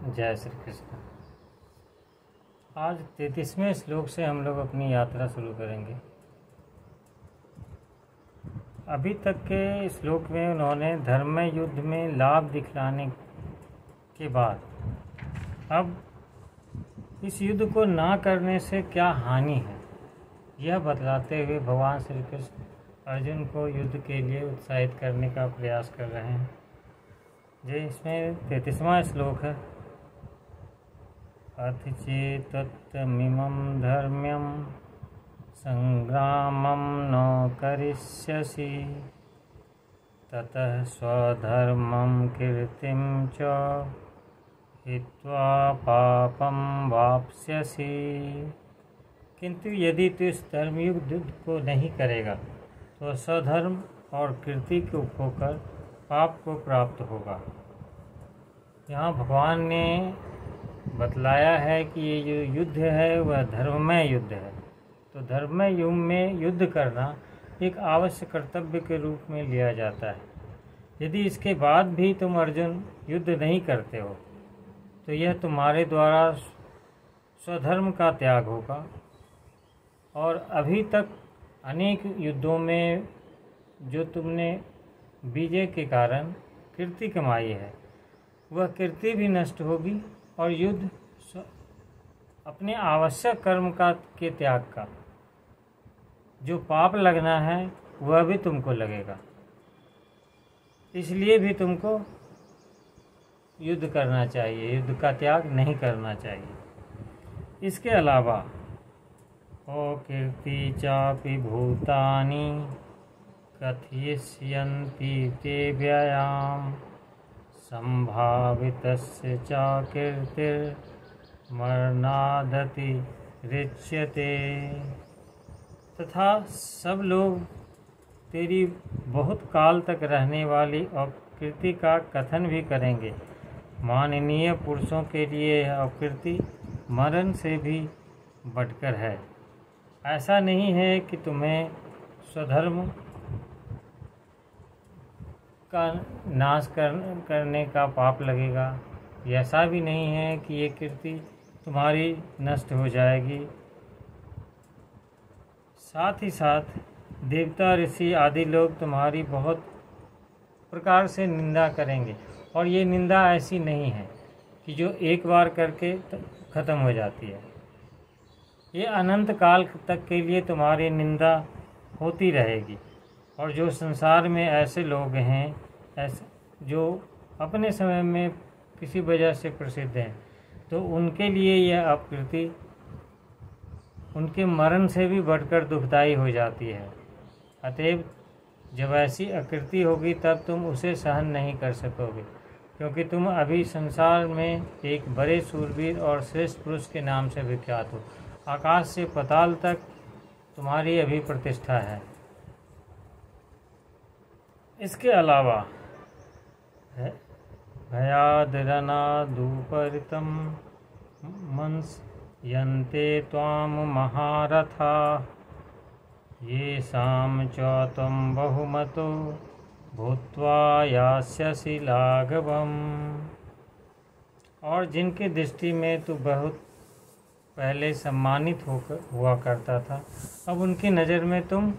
जय श्री कृष्ण। आज 33वें श्लोक से हम लोग अपनी यात्रा शुरू करेंगे। अभी तक के श्लोक में उन्होंने धर्म युद्ध में लाभ दिखलाने के बाद अब इस युद्ध को ना करने से क्या हानि है, यह बतलाते हुए भगवान श्री कृष्ण अर्जुन को युद्ध के लिए उत्साहित करने का प्रयास कर रहे हैं। जो इसमें 33वां श्लोक है। अथ चेतत्तमिमं धर्म्यं संग्रामं न करिष्यसि ततः स्वधर्मं कीर्तिं च हित्वा पापं वाप्स्यसि। किंतु यदि तू इस धर्मयुद्ध को नहीं करेगा तो स्वधर्म और कीर्ति को खोकर पाप को प्राप्त होगा। यहाँ भगवान ने बतलाया है कि ये जो युद्ध है वह धर्ममय युद्ध है। तो धर्ममय युग में युद्ध करना एक आवश्यक कर्तव्य के रूप में लिया जाता है। यदि इसके बाद भी तुम अर्जुन युद्ध नहीं करते हो तो यह तुम्हारे द्वारा स्वधर्म का त्याग होगा। और अभी तक अनेक युद्धों में जो तुमने विजय के कारण कीर्ति कमाई है वह कीर्ति भी नष्ट होगी और युद्ध अपने आवश्यक कर्म के त्याग का जो पाप लगना है वह भी तुमको लगेगा। इसलिए भी तुमको युद्ध करना चाहिए, युद्ध का त्याग नहीं करना चाहिए। इसके अलावा ओ कीर्ति चापि भूतानि कथयिष्यन्ति ते व्ययाम् संभावितस्य च कीर्तिर्मरणादति रिच्यते। तथा सब लोग तेरी बहुत काल तक रहने वाली और कीर्ति का कथन भी करेंगे। माननीय पुरुषों के लिए अपकीर्ति मरण से भी बढ़कर है। ऐसा नहीं है कि तुम्हें स्वधर्म का नाश करने का पाप लगेगा। ऐसा भी नहीं है कि ये कीर्ति तुम्हारी नष्ट हो जाएगी। साथ ही साथ देवता ऋषि आदि लोग तुम्हारी बहुत प्रकार से निंदा करेंगे। और ये निंदा ऐसी नहीं है कि जो एक बार करके ख़त्म हो जाती है। ये अनंत काल तक के लिए तुम्हारी निंदा होती रहेगी। और जो संसार में ऐसे लोग हैं जो अपने समय में किसी वजह से प्रसिद्ध हैं तो उनके लिए यह अपकीर्ति उनके मरण से भी बढ़कर दुखदाई हो जाती है। अतएव जब ऐसी अकीर्ति होगी तब तुम उसे सहन नहीं कर सकोगे, क्योंकि तुम अभी संसार में एक बड़े शूरवीर और श्रेष्ठ पुरुष के नाम से विख्यात हो। आकाश से पाताल तक तुम्हारी अभी प्रतिष्ठा है। इसके अलावा भयादरनादुपरितं मंस्यन्ते त्वां महारथा येषां च त्वं बहुमतो भूत्वा यास्यसि लाघवम्। और जिनकी दृष्टि में तू बहुत पहले सम्मानित हुआ करता था अब उनकी नज़र में तुम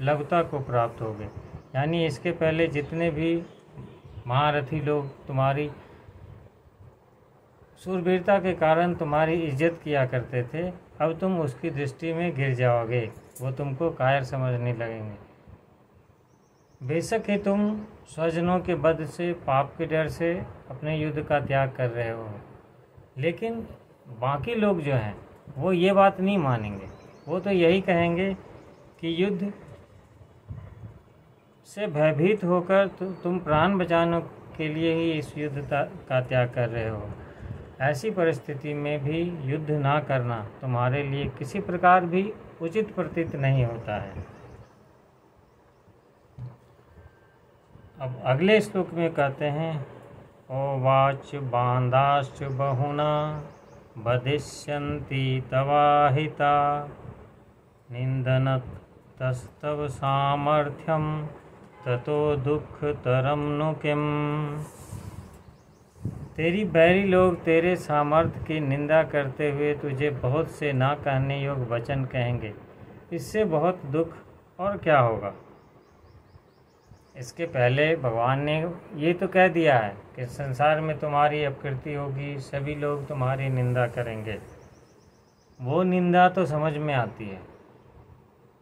लघुता को प्राप्त होगे। यानी इसके पहले जितने भी महारथी लोग तुम्हारी शूरवीरता के कारण तुम्हारी इज्जत किया करते थे अब तुम उसकी दृष्टि में गिर जाओगे। वो तुमको कायर समझने लगेंगे। बेशक ही तुम स्वजनों के वध से पाप के डर से अपने युद्ध का त्याग कर रहे हो, लेकिन बाकी लोग जो हैं वो ये बात नहीं मानेंगे। वो तो यही कहेंगे कि युद्ध से भयभीत होकर तुम प्राण बचाने के लिए ही इस युद्ध का त्याग कर रहे हो। ऐसी परिस्थिति में भी युद्ध ना करना तुम्हारे लिए किसी प्रकार भी उचित प्रतीत नहीं होता है। अब अगले श्लोक में कहते हैं ओवाच बांधाश्च बहुना वदिष्यन्ति तवाहिता निंदनतस्तव सामर्थ्यम ततो दुःखतरं नु किम्। तेरी बैरी लोग तेरे सामर्थ्य की निंदा करते हुए तुझे बहुत से ना कहने योग्य वचन कहेंगे। इससे बहुत दुख और क्या होगा। इसके पहले भगवान ने ये तो कह दिया है कि संसार में तुम्हारी अपकृति होगी, सभी लोग तुम्हारी निंदा करेंगे। वो निंदा तो समझ में आती है,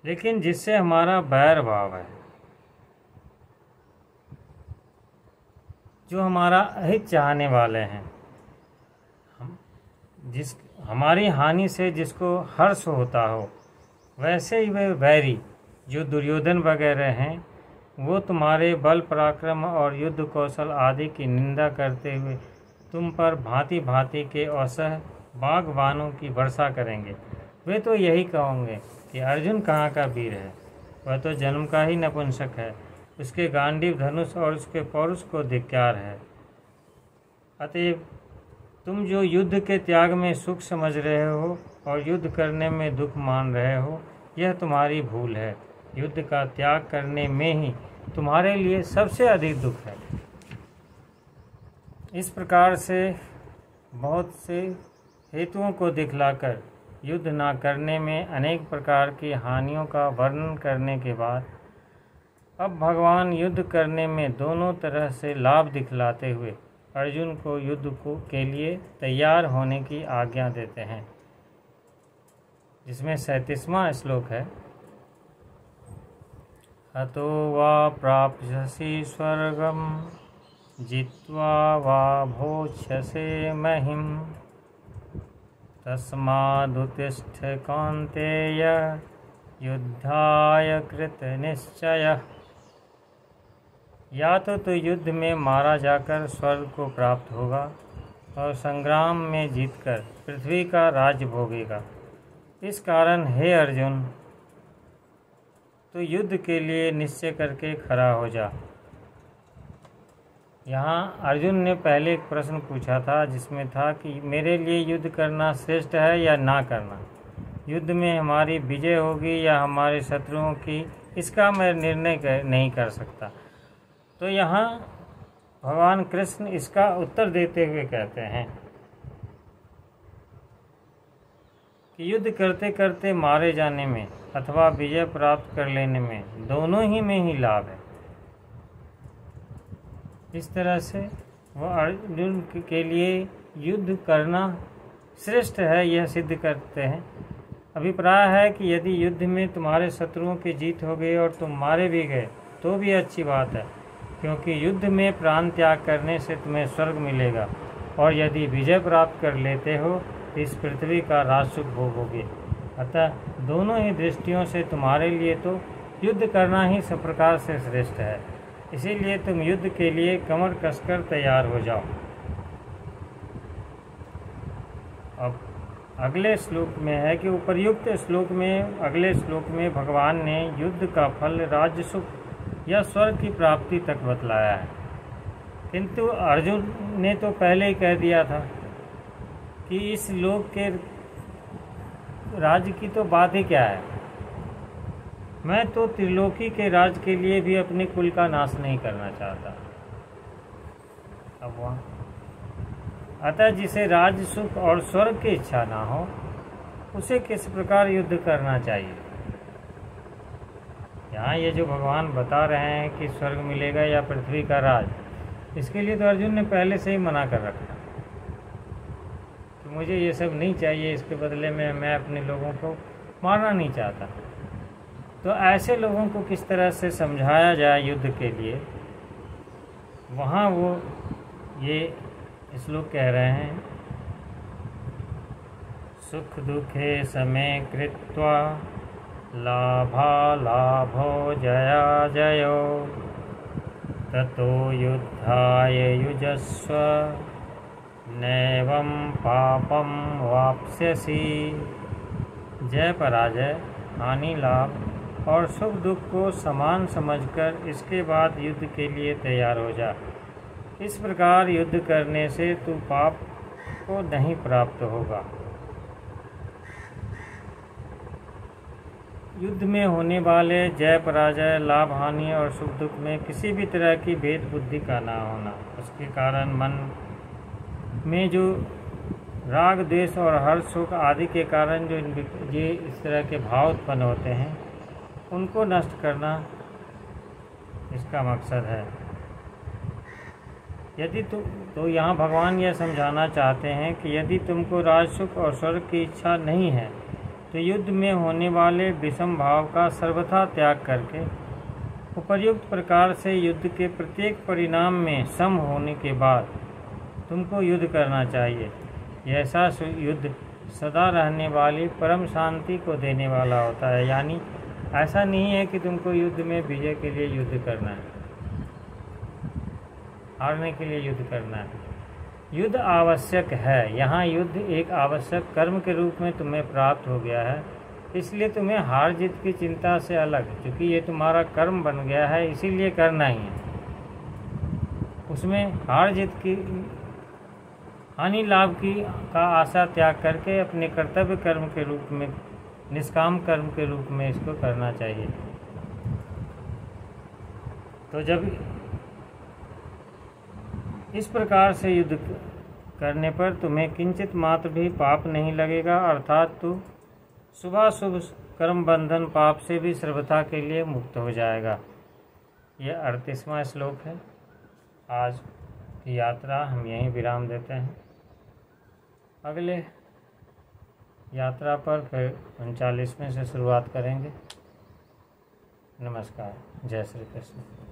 लेकिन जिससे हमारा बैर भाव है, जो हमारा अहित चाहने वाले हैं, हमारी हानि से जिसको हर्ष होता हो, वैसे ही वे बैरी जो दुर्योधन वगैरह हैं, वो तुम्हारे बल पराक्रम और युद्ध कौशल आदि की निंदा करते हुए तुम पर भांति भांति के औसह बागबानों की वर्षा करेंगे। वे तो यही कहोगे कि अर्जुन कहाँ का वीर है, वह तो जन्म का ही नपुंसक है, उसके गांडीव धनुष और उसके पौरुष को धिक्कार है। अतएव तुम जो युद्ध के त्याग में सुख समझ रहे हो और युद्ध करने में दुख मान रहे हो, यह तुम्हारी भूल है। युद्ध का त्याग करने में ही तुम्हारे लिए सबसे अधिक दुख है। इस प्रकार से बहुत से हेतुओं को दिखलाकर युद्ध न करने में अनेक प्रकार की हानियों का वर्णन करने के बाद अब भगवान युद्ध करने में दोनों तरह से लाभ दिखलाते हुए अर्जुन को युद्ध के लिए तैयार होने की आज्ञा देते हैं, जिसमें 37वां श्लोक है। हतो वा प्राप्स्यसि स्वर्गम जित्वा वा भोक्ष्यसे महिम् तस्मादुत्तिष्ठ कौन्तेय युद्धाय कृत निश्चयः। या तो युद्ध में मारा जाकर स्वर्ग को प्राप्त होगा और संग्राम में जीतकर पृथ्वी का राज्य भोगेगा। इस कारण हे अर्जुन, तो युद्ध के लिए निश्चय करके खड़ा हो जा। यहाँ अर्जुन ने पहले एक प्रश्न पूछा था, जिसमें था कि मेरे लिए युद्ध करना श्रेष्ठ है या ना करना, युद्ध में हमारी विजय होगी या हमारे शत्रुओं की, इसका मैं निर्णय नहीं कर सकता। तो यहाँ भगवान कृष्ण इसका उत्तर देते हुए कहते हैं कि युद्ध करते करते मारे जाने में अथवा विजय प्राप्त कर लेने में, दोनों ही में ही लाभ है। इस तरह से वह अर्जुन के लिए युद्ध करना श्रेष्ठ है, यह सिद्ध करते हैं। अभिप्राय है कि यदि युद्ध में तुम्हारे शत्रुओं की जीत हो गई और तुम मारे भी गए तो भी अच्छी बात है, क्योंकि युद्ध में प्राण त्याग करने से तुम्हें स्वर्ग मिलेगा, और यदि विजय प्राप्त कर लेते हो तो इस पृथ्वी का राज सुख भोगोगे। अतः दोनों ही दृष्टियों से तुम्हारे लिए तो युद्ध करना ही सब प्रकार से श्रेष्ठ है। इसीलिए तुम युद्ध के लिए कमर कसकर तैयार हो जाओ। अब अगले श्लोक में है कि उपर्युक्त श्लोक में, अगले श्लोक में भगवान ने युद्ध का फल राज्य सुख या स्वर्ग की प्राप्ति तक बतलाया है, किंतु अर्जुन ने तो पहले ही कह दिया था कि इस लोक के राज्य की तो बात ही क्या है, मैं तो त्रिलोकी के राज के लिए भी अपने कुल का नाश नहीं करना चाहता। अब वहाँ अतः जिसे राज सुख और स्वर्ग की इच्छा ना हो, उसे किस प्रकार युद्ध करना चाहिए। यहाँ ये जो भगवान बता रहे हैं कि स्वर्ग मिलेगा या पृथ्वी का राज, इसके लिए तो अर्जुन ने पहले से ही मना कर रखा कि मुझे ये सब नहीं चाहिए, इसके बदले में मैं अपने लोगों को मारना नहीं चाहता। तो ऐसे लोगों को किस तरह से समझाया जाए युद्ध के लिए, वहाँ वो ये श्लोक कह रहे हैं। सुख दुखे समय कृत्वा लाभालाभो जया जयो ततो युद्धाय युजस्व नैवं पापं वाप्स्यसि। जय पराजय, हानि लाभ और सुख दुख को समान समझकर इसके बाद युद्ध के लिए तैयार हो जा। इस प्रकार युद्ध करने से तू पाप को नहीं प्राप्त होगा। युद्ध में होने वाले जय पराजय, लाभ हानि और सुख दुख में किसी भी तरह की भेद बुद्धि का ना होना, उसके कारण मन में जो राग, द्वेष और हर्ष, सुख आदि के कारण जो ये इस तरह के भाव उत्पन्न होते हैं, उनको नष्ट करना इसका मकसद है। यदि तो यहाँ भगवान यह समझाना चाहते हैं कि यदि तुमको राजसुख और स्वर्ग की इच्छा नहीं है तो युद्ध में होने वाले विषम भाव का सर्वथा त्याग करके उपर्युक्त प्रकार से युद्ध के प्रत्येक परिणाम में सम होने के बाद तुमको युद्ध करना चाहिए। ऐसा युद्ध सदा रहने वाली परम शांति को देने वाला होता है। यानी ऐसा नहीं है कि तुमको युद्ध में विजय के लिए युद्ध करना है, हारने के लिए युद्ध करना है। युद्ध आवश्यक है। यहाँ युद्ध एक आवश्यक कर्म के रूप में तुम्हें प्राप्त हो गया है, इसलिए तुम्हें हार जीत की चिंता से अलग, क्योंकि ये तुम्हारा कर्म बन गया है, इसीलिए करना ही है। उसमें हार जीत की, हानि लाभ की का आशा त्याग करके अपने कर्तव्य कर्म के रूप में, निष्काम कर्म के रूप में इसको करना चाहिए। तो जब इस प्रकार से युद्ध करने पर तुम्हें किंचित मात्र भी पाप नहीं लगेगा, अर्थात तू शुभाशुभ कर्म बंधन पाप से भी सर्वथा के लिए मुक्त हो जाएगा। यह 38वां श्लोक है। आज की यात्रा हम यहीं विराम देते हैं। अगले यात्रा पर फिर 39वें से शुरुआत करेंगे। नमस्कार। जय श्री कृष्ण।